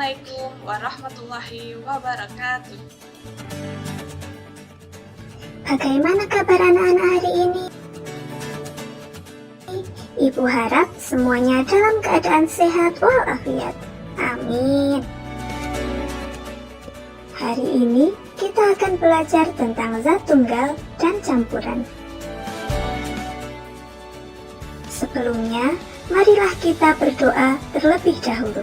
Assalamualaikum warahmatullahi wabarakatuh. Bagaimana kabar anak-anak hari ini? Ibu harap semuanya dalam keadaan sehat walafiat. Amin. Hari ini kita akan belajar tentang zat tunggal dan campuran. Sebelumnya, marilah kita berdoa terlebih dahulu.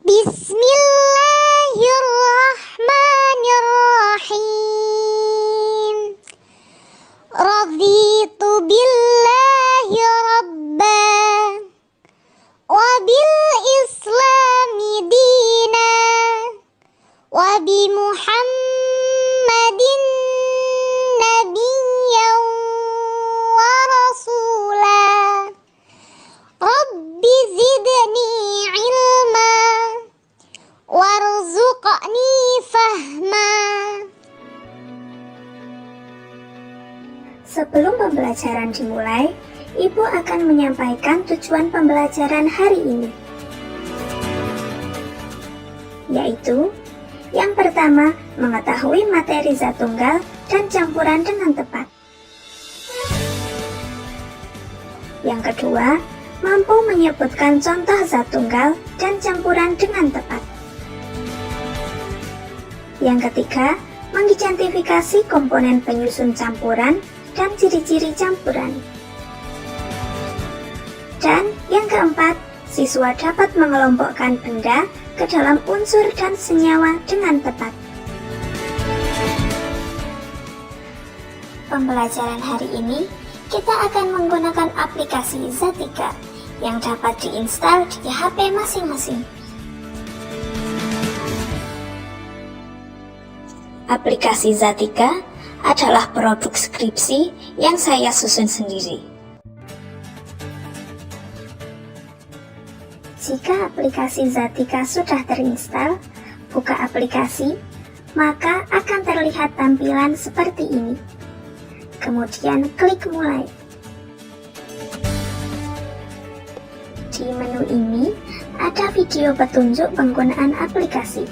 Bismillahirrahmanirrahim. Raditu billahi rabba wa bil islami dina wa bi Muhammadin nabiyyan wa rasula. Rabbi zidni ilma warzuqni fahma. Sebelum pembelajaran dimulai, Ibu akan menyampaikan tujuan pembelajaran hari ini, yaitu yang pertama, mengetahui materi zat tunggal dan campuran dengan tepat. Yang kedua, mampu menyebutkan contoh zat tunggal dan campuran dengan tepat. Yang ketiga, mengidentifikasi komponen penyusun campuran dan ciri-ciri campuran. Dan yang keempat, siswa dapat mengelompokkan benda ke dalam unsur dan senyawa dengan tepat. Pembelajaran hari ini, kita akan menggunakan aplikasi Zatika yang dapat diinstal di HP masing-masing. Aplikasi Zatika adalah produk skripsi yang saya susun sendiri. Jika aplikasi Zatika sudah terinstall, buka aplikasi, maka akan terlihat tampilan seperti ini. Kemudian klik mulai. Di menu ini ada video petunjuk penggunaan aplikasi.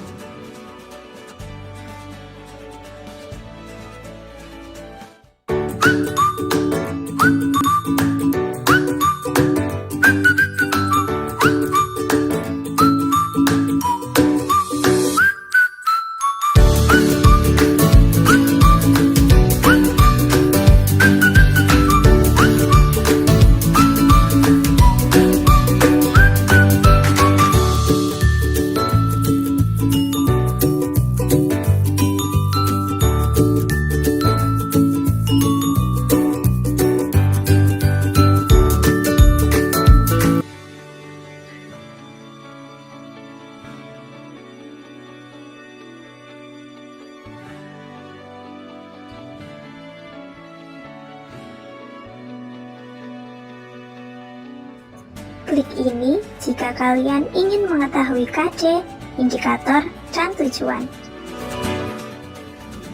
Klik ini jika kalian ingin mengetahui KD, indikator, dan tujuan.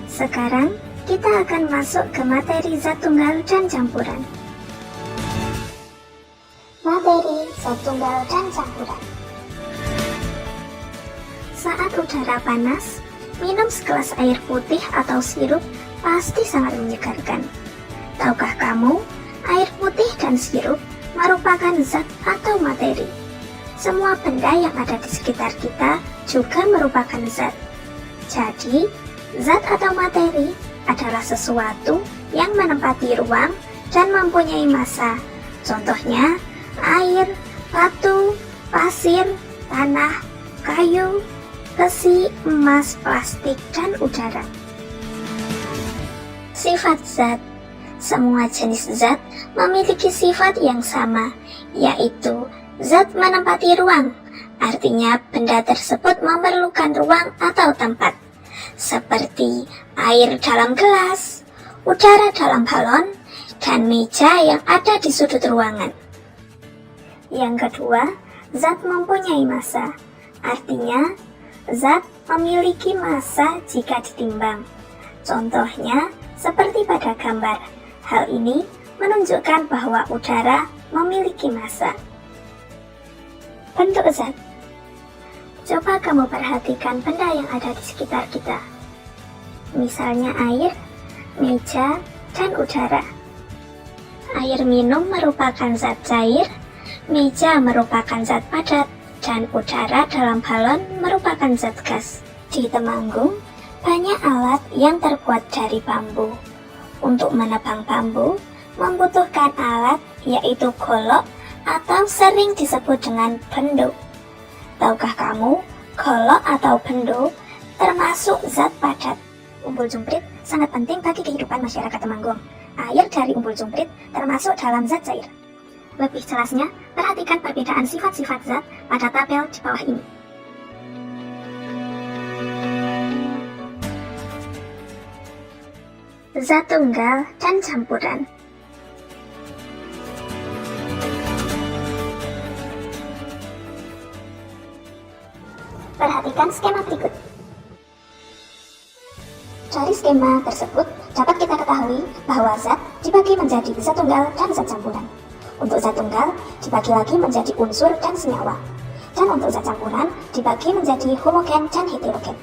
Sekarang, kita akan masuk ke materi zat tunggal dan campuran. Materi zat tunggal dan campuran. Saat udara panas, minum segelas air putih atau sirup pasti sangat menyegarkan. Tahukah kamu, air putih dan sirup merupakan zat atau materi. Semua benda yang ada di sekitar kita juga merupakan zat. Jadi, zat atau materi adalah sesuatu yang menempati ruang dan mempunyai massa. Contohnya, air, batu, pasir, tanah, kayu, besi, emas, plastik, dan udara. Sifat zat. Semua jenis zat memiliki sifat yang sama, yaitu zat menempati ruang. Artinya benda tersebut memerlukan ruang atau tempat, seperti air dalam gelas, udara dalam balon, dan meja yang ada di sudut ruangan. Yang kedua, zat mempunyai massa. Artinya, zat memiliki massa jika ditimbang. Contohnya, seperti pada gambar. Hal ini menunjukkan bahwa udara memiliki massa. Bentuk zat. Coba kamu perhatikan benda yang ada di sekitar kita. Misalnya air, meja, dan udara. Air minum merupakan zat cair, meja merupakan zat padat, dan udara dalam balon merupakan zat gas. Di Temanggung, banyak alat yang terbuat dari bambu. Untuk menebang bambu, membutuhkan alat yaitu golok atau sering disebut dengan bendo. Tahukah kamu, golok atau bendo termasuk zat padat? Umbul jumprit sangat penting bagi kehidupan masyarakat Temanggung. Air dari umbul jumprit termasuk dalam zat cair. Lebih jelasnya, perhatikan perbedaan sifat-sifat zat pada tabel di bawah ini. Zat tunggal dan campuran. Perhatikan skema berikut. Dari skema tersebut, dapat kita ketahui bahwa zat dibagi menjadi zat tunggal dan zat campuran. Untuk zat tunggal dibagi lagi menjadi unsur dan senyawa. Dan untuk zat campuran dibagi menjadi homogen dan heterogen.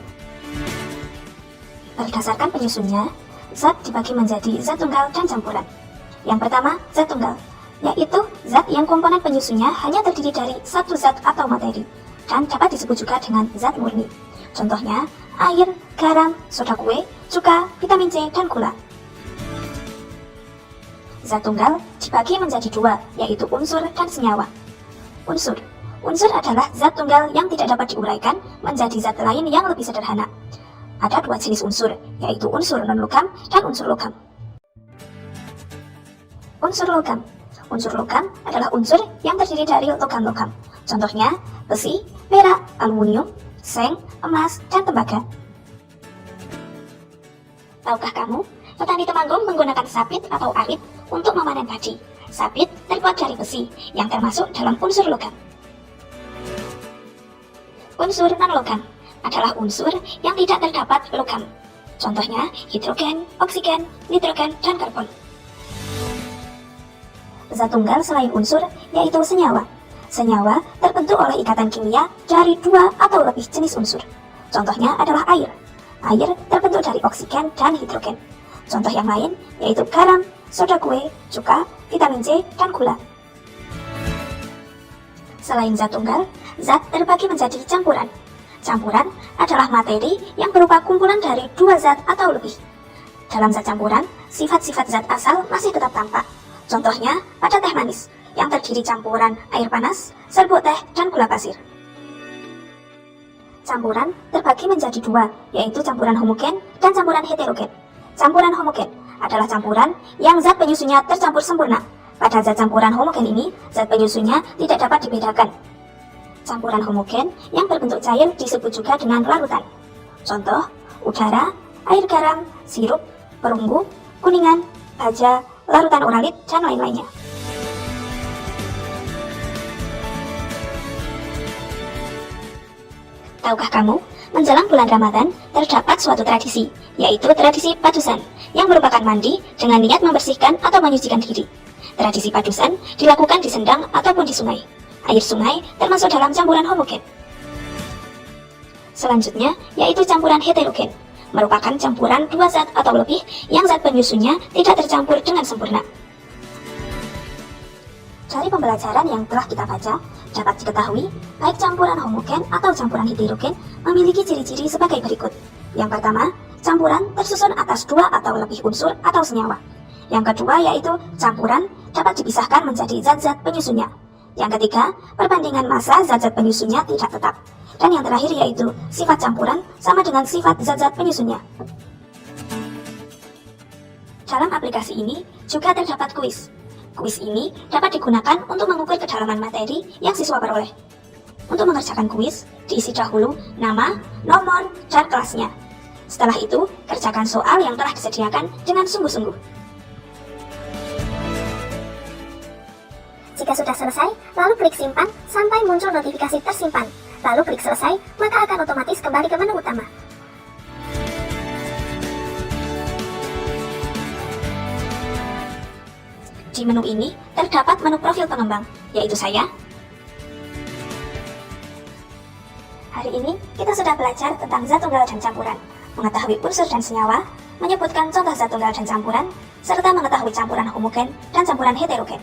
Berdasarkan penyusunnya, zat dibagi menjadi zat tunggal dan campuran. Yang pertama, zat tunggal, yaitu zat yang komponen penyusunnya hanya terdiri dari satu zat atau materi, dan dapat disebut juga dengan zat murni. Contohnya, air, garam, soda kue, cuka, vitamin C, dan gula. Zat tunggal dibagi menjadi dua, yaitu unsur dan senyawa. Unsur adalah zat tunggal yang tidak dapat diuraikan menjadi zat lain yang lebih sederhana. Ada dua jenis unsur, yaitu unsur non-logam dan unsur logam. Unsur logam adalah unsur yang terdiri dari logam-logam. Contohnya, besi, perak, aluminium, seng, emas, dan tembaga. Tahukah kamu, petani Temanggung menggunakan sapit atau arit untuk memanen padi. Sapit terbuat dari besi, yang termasuk dalam unsur logam. Unsur non-logam adalah unsur yang tidak terdapat logam. Contohnya, hidrogen, oksigen, nitrogen, dan karbon. Zat tunggal selain unsur, yaitu senyawa. Senyawa terbentuk oleh ikatan kimia dari dua atau lebih jenis unsur. Contohnya adalah air. Air terbentuk dari oksigen dan hidrogen. Contoh yang lain yaitu garam, soda kue, cuka, vitamin C, dan gula. Selain zat tunggal, zat terbagi menjadi campuran. Campuran adalah materi yang berupa kumpulan dari dua zat atau lebih. Dalam zat campuran, sifat-sifat zat asal masih tetap tampak. Contohnya pada teh manis, yang terdiri campuran air panas, serbuk teh, dan gula pasir. Campuran terbagi menjadi dua, yaitu campuran homogen dan campuran heterogen. Campuran homogen adalah campuran yang zat penyusunnya tercampur sempurna. Pada zat campuran homogen ini, zat penyusunnya tidak dapat dibedakan. Campuran homogen yang berbentuk cair disebut juga dengan larutan. Contoh, udara, air garam, sirup, perunggu, kuningan, baja, larutan oralit, dan lain-lainnya. Tahukah kamu, menjelang bulan Ramadan terdapat suatu tradisi, yaitu tradisi padusan, yang merupakan mandi dengan niat membersihkan atau menyucikan diri. Tradisi padusan dilakukan di sendang ataupun di sungai. Air sungai termasuk dalam campuran homogen. Selanjutnya, yaitu campuran heterogen, merupakan campuran dua zat atau lebih yang zat penyusunnya tidak tercampur dengan sempurna. Dari pembelajaran yang telah kita baca, dapat diketahui baik campuran homogen atau campuran heterogen memiliki ciri-ciri sebagai berikut. Yang pertama, campuran tersusun atas dua atau lebih unsur atau senyawa. Yang kedua yaitu campuran dapat dipisahkan menjadi zat-zat penyusunnya. Yang ketiga, perbandingan massa zat-zat penyusunnya tidak tetap. Dan yang terakhir yaitu sifat campuran sama dengan sifat zat-zat penyusunnya. Dalam aplikasi ini juga terdapat kuis. Kuis ini dapat digunakan untuk mengukur kedalaman materi yang siswa peroleh. Untuk mengerjakan kuis, diisi dahulu nama, nomor, dan kelasnya. Setelah itu, kerjakan soal yang telah disediakan dengan sungguh-sungguh. Jika sudah selesai, lalu klik simpan sampai muncul notifikasi tersimpan. Lalu klik selesai, maka akan otomatis kembali ke menu utama. Di menu ini terdapat menu profil pengembang, yaitu saya. Hari ini kita sudah belajar tentang zat tunggal dan campuran, mengetahui unsur dan senyawa, menyebutkan contoh zat tunggal dan campuran, serta mengetahui campuran homogen dan campuran heterogen.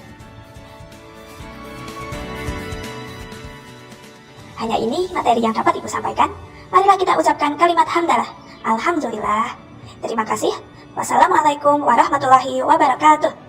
Hanya ini materi yang dapat Ibu sampaikan. Marilah kita ucapkan kalimat hamdalah. Alhamdulillah. Terima kasih. Wassalamualaikum warahmatullahi wabarakatuh.